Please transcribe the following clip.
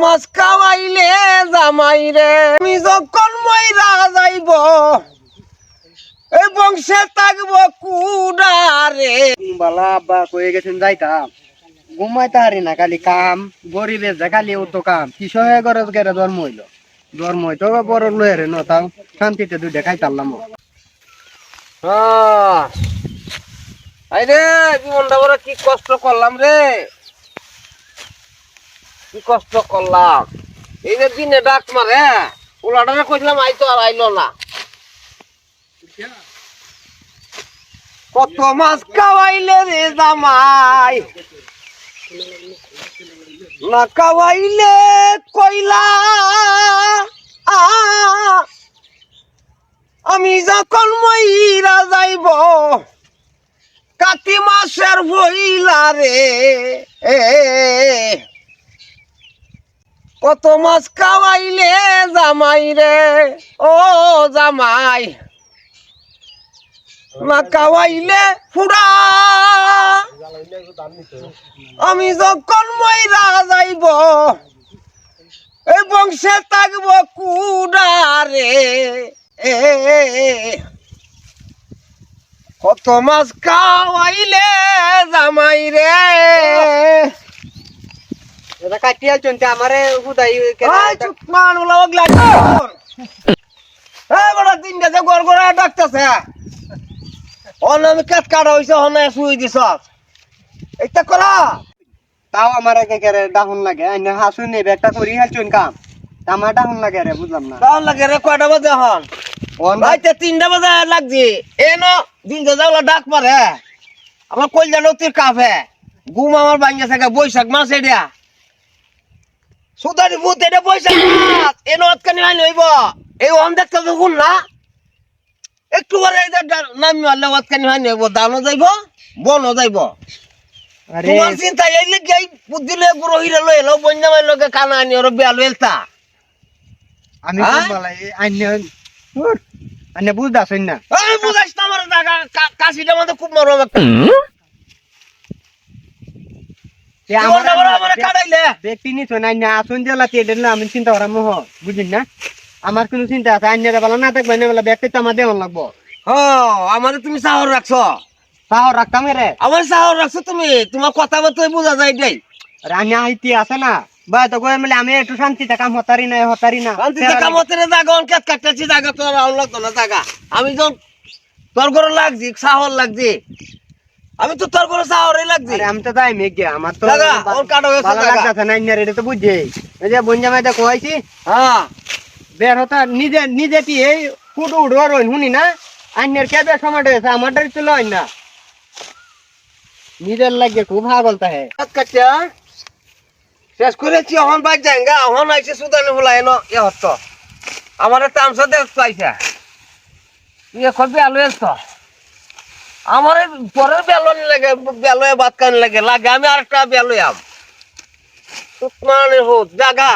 মাছ খাওয়াইলে জামাই রে আমি যখন মইরা যাইব এই বংশে থাকবো কুডারে। বালা আব্বা কয়ে গেছেন যাইতাম ঘুমাইতে হারি না, খালি কাম গরিবের যে খালি ও তো কাম কিসে গরজ গেরে জন্ম হইলো, জন্ম হইতো বড় লয়ের নতাম শান্তিতে দুইটা খাইতাম। আইরে জীবনটা বড় কি কষ্ট করলাম রে, কি কষ্ট করলাম। এই যে দিনে ডাক মারে ওলাটারে কইলাম আইতো আর আইলো না। কত মাছ খাওয়াইলে রে জামাই, না খাওয়াইলে কইলা আমি যখন মইরা যাইব কাতি মাসের বইলা রে কত মাছ খাওয়াইলে জামাই রে ও জামাই, না খাওয়াইলে ফুরা আমি যখন মইরা যাইব এই বংশে থাকবো কুডারে। কত মাছ খাওয়াইলে জামাই রে এটা কাটিয়া চলতে আমারে হুদাই চুপ মান ওলা ওগলা বড় তিনটা যে গড় গড়া ডাকতেছে অন আমি কাট কাটা হইছে হনে শুই দিছ এইটা করা। তাও আমার একে ডাহুন লাগে হাসু নেবে একটা করি হেলছুন কাম আমার ডাহুন লাগে রে, বুঝলাম না ডাউন লাগে রে। কয়টা বাজে হন? রাইতে 3টা বাজে লাগছি এনো দিনটা যাওলা ডাক মারে আমার কইলা নতির কাফে ঘুম আমার ভাঙ্গা থাকে। বৈশাখ মাস এটা সুদারি ভূত, এটা বৈশাখ মাস এনো অতকানি হয় নইব এই অন দেখতে দেখুন না একটু পরে নামি মারলে অতকানি হয় নইব, দানো যাইব বনও যাইব। তোমার চিন্তা এই লেগে বুদ্ধিলে বুড়ো হিরে লই এলো বন্যা মাই লগে কানা আনি ওর বিয়া লইলতা আমি আন্য বুঝতে না। এই বুঝাইস না আমার জায়গা কাশিটা মধ্যে খুব মরম একটা ব্যক্তি নিছো না আসুন জেলাতে এদের না আমি চিন্তা করার মোহ বুঝিন না। আমার কোনো চিন্তা আছে আইনের বেলা না থাকবে না বেলা ব্যক্তি তো আমার দেওয়ান লাগবো। আমাদের তুমি চাহর রাখছো, চাহর রাখতাম রে আমার চাহর রাখছো তুমি, তোমার কথা মতো বোঝা যায় এটাই। রান্না হাইতি আছে না বা তো কই মিলে আমি একটু শান্তিতে কাম হতারি না শান্তিতে কাম হতে না জায়গা অনকাত কাটতেছি জায়গা তো রাউন লাগতো না জায়গা। আমি যখন তোর ঘরে লাগছি চাহর লাগছি আমি তো তোর ঘরে চাহরে লাগছি। আমি তো তাই মেঘে আমার তো জায়গা ওর কাটা হয়েছে ভালো লাগতেছে না ইন্নার এটা তো বুঝছি এই যে বঞ্জা মাইদা কইছি বের হতা নিজে নিজে টি এই ফুটো উড়োর শুনি না আইনের কেবে সময় হয়েছে আমারটাই তো লয় না নিজের লাগে খুব ভাগল তাহে কাটটা শেষ করেছি এখন বাইক যাঙ্গা এখন আইছে সুদানি হলাই ন এ হতো আমার তামসা দেখ পাইছে ইয়ে করবি আলো এসতো আমার পরের বেলন লাগে বেলয়ে ভাত কান লাগে লাগে আমি আরেকটা বেলয়াম মানে হোক জাগা